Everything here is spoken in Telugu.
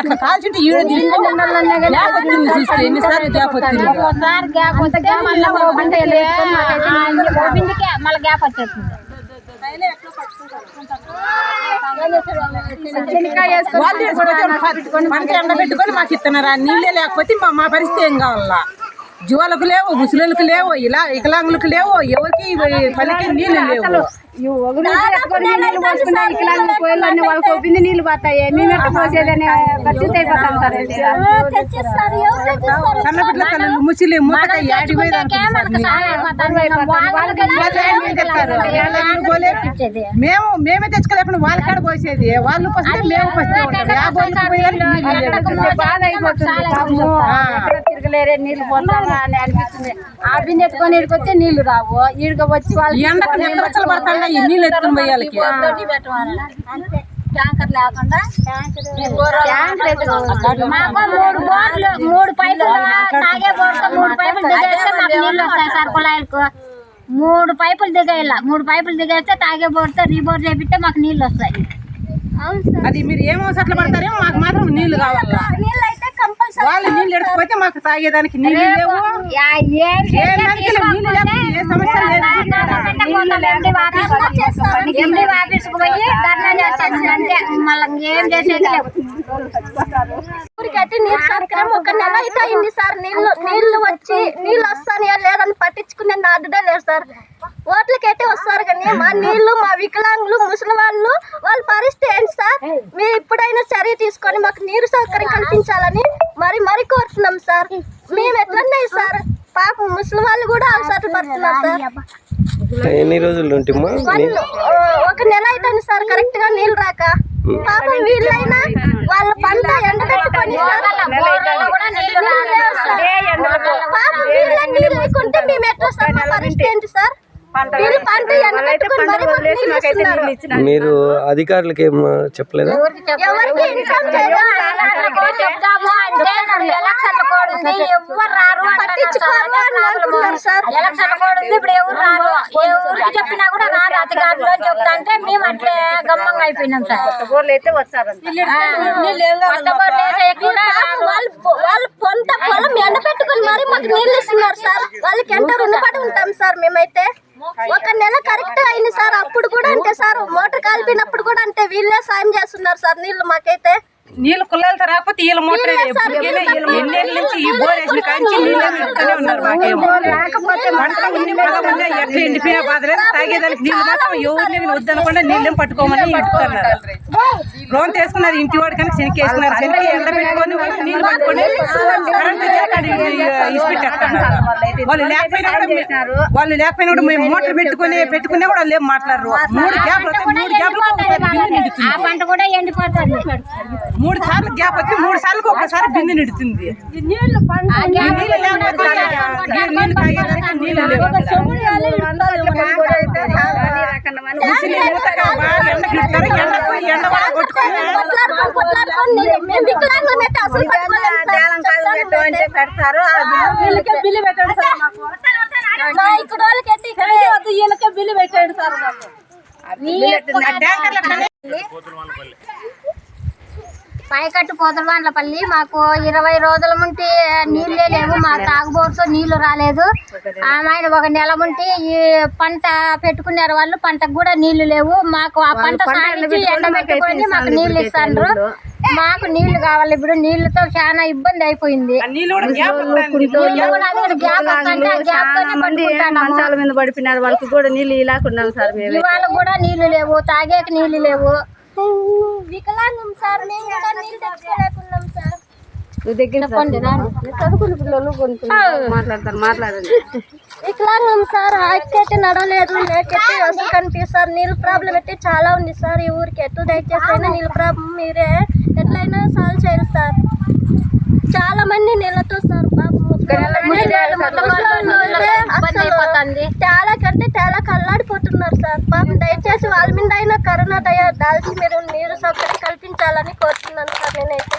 అట్లా కాల్చుంటే ఎన్నిసార్లు గ్యాప్ వచ్చింది మళ్ళీ గ్యాప్ వచ్చేస్తుంది. పంట ఎండబెట్టుకొని మాకు ఇస్తున్నారా? నీళ్ళే లేకపోతే మా పరిస్థితి ఏం కావాలా? జీవాలకు లేవు, ముసలిలకు లేవు, ఇలా వికలాంగులకు లేవు, ఎవరికి పనికి నీళ్ళు లేవు. నీళ్ళు పోతాయి మేము పోసేదని పరిస్థితి అయిపోతాం సార్. సన్నపిట్ల తల్లు ముసిలి మూతక మేమే తెచ్చుకోలేకుండా వాళ్ళ కాడ పోసేది, వాళ్ళు పోస్తే మేము బాధ అయిపోతుంది. తిరగలేరే నీళ్ళు పోతారా అని అనిపిస్తుంది. ఆ బిందె ఎత్తుకొని ఇడికొచ్చే నీళ్లు రావు, ఈడికి వచ్చి వాళ్ళు పడతాయి నీళ్ళు ఎత్తుకుని పోయాలకి. ట్యాంకర్ లేకుండా మాకు 3 పైపులు తాగే బోర్డు 3 పైపులు దిగేస్తే మాకు నీళ్ళు వస్తాయి సార్. కుళాయిలకు 3 పైపులు దిగేయాల. 3 పైపులు దిగేస్తే తాగే బోర్డుతో రీబోర్ చేపిస్తే మాకు నీళ్ళు వస్తాయి. అది మీరు ఏమో అట్లా పడతారేమో, మాకు మాత్రం నీళ్లు కావాలా? వాళ్ళు నీళ్ళు ఎడకపోతే మాకు తాగేదానికి నీళ్ళు లేవు. ఊరికైతే నీరు సౌకర్యం 1 నెల అయితే అయింది సార్. నీళ్లు వచ్చి నీళ్ళు వస్తాయా లేదని పట్టించుకునే నాదుడే లేదు సార్. ఓట్లకైతే వస్తారు కానీ మా నీళ్లు, మా వికలాంగులు, ముసలి వాళ్ళు పరిస్థితి ఏంటి సార్? మీరు ఇప్పుడైనా చర్య తీసుకొని మాకు నీరు సౌకర్యం కల్పించాలని మరి కోరుతున్నాం సార్. మేము ఎట్లన్నాయి సార్, పాపం ముసలి వాళ్ళు కూడా అవసరం పడుతున్నారు సార్. ఎన్ని రోజులు ఉంటమ్మా? 1 నెల అవుతుంది సార్ కరెక్ట్ గా నీళ్ళు రాక. పాపం వీళ్ళైనా వాళ్ళ పంట ఎండబెట్టుకొని పాపం వీళ్ళ నీళ్ళు లేకుంటే మేము ఎట్లా సార్? మా పరిస్థితి ఏంటి సార్? వీళ్ళు పంట ఎండబెట్టుకొని మీరు అధికారులకి ఏం చెప్పలేదా? ఎవరికి ఇన్ఫార్మ్ చెప్తాము అంటే ఎలక్షన్ కోడ్ ఉంది, ఎవరు రారు పట్టించుకోరు సార్. ఎలక్షన్ కోడ్ ఉంది, ఇప్పుడు ఎవరు రారు. ఏ ఊరికి చెప్పినా కూడా రారు అధికారులు అని చెప్తా అంటే మేము అట్లే గమ్మంగా అయిపోయినాం సార్. వాళ్ళు పొంత పొలం ఎండబెట్టుకుని మరి మాకు నీళ్ళు ఇస్తున్నారు సార్. వాళ్ళకి ఎంత రుణపడి ఉంటాం సార్ మేమైతే. 1 నెల కరెక్ట్ అయింది సార్. అప్పుడు కూడా అంటే సార్ మోటార్ కాలిపోయినప్పుడు కూడా అంటే వీళ్ళే సాయం చేస్తున్నారు సార్ నీళ్లు మాకైతే. నీళ్ళు కుళ్ళాలతో రాకపోతే వీళ్ళ మోటార్ ఎన్నేళ్ళ నుంచి ఈ బోర్ వేసిన కాంచి నీళ్ళే పెడుతూనే ఉన్నారు. మాకేమో ఎట్లా ఎండిపోయిన బాధలేదు. తాగేదానికి నీళ్ళు మాత్రం ఎవరిని వద్దనకుండా నీళ్ళేం పట్టుకోమని ఇడుతున్నారు. లోన్ తీసుకున్నారు ఇంటి వాడు కానీ శనికి వేసుకున్నారు. శనికి ఎండ పెట్టుకొని నీళ్ళు పట్టుకొని కరెంట్ ఇసిపెట్టేస్తున్నారు. వాళ్ళు లేకపోయినా కూడా మేము మోటార్ పెట్టుకునే కూడా వాళ్ళు ఏం మాట్లాడరు. 3 గ్యాప్లు 3 సార్లు గ్యాప్ వచ్చి 3 సార్లకు ఒకసారి బిందె నిడుతుంది. పెడతారు వీళ్ళకే బిల్లు పెట్టండి సార్. వీళ్ళకే బిల్లు పెట్టండి సార్. పైకట్టు పోతలవాండ్లపల్లి మాకు 20 రోజుల ముంటి నీళ్ళే లేవు. మా తాగుబోరుతో నీళ్లు రాలేదు. ఆమె 1 నెల ముంటి ఈ పంట పెట్టుకున్నారు వాళ్ళు, పంటకు కూడా నీళ్లు లేవు. మాకు ఆ పంట సాగించి ఎండబెట్టుకొని మాకు నీళ్లు ఇస్తారు. మాకు నీళ్లు కావాలి. ఇప్పుడు నీళ్లతో చాలా ఇబ్బంది అయిపోయింది. మంచాల మీద పడిపోయినారు, వాళ్ళకి కూడా నీళ్ళు ఇలాకున్నాం సార్. వాళ్ళకు కూడా నీళ్లు లేవు, తాగేకి నీళ్లు లేవు. వికలాంగం సార్, మేము కూడా నీళ్ళు తెచ్చుకోలేకున్నాం సార్. చదువుకున్న పిల్లలు మాట్లాడండి. వికలాంగం సార్, అయితే నడవలేదు, లేకైతే అసలు కనిపిస్తారు. నీళ్ళు ప్రాబ్లం అయితే చాలా ఉంది సార్. ఈ ఊరికి ఎట్లా దయచేసి అయినా నీళ్ళ ప్రాబ్లం మీరే ఎట్లయినా సాల్వ్ చేయాలి సార్. చాలా మంది నీళ్ళతో సార్ చాలా కంటే చాలా కల్లాడిపోతున్నారు సార్. పాపం దయచేసి వాళ్ళ మీద అయినా కరోనా దయ దాల్చి మీరు నీరు సౌకర్యం కల్పించాలని కోరుతున్నాను సార్ నేనైతే.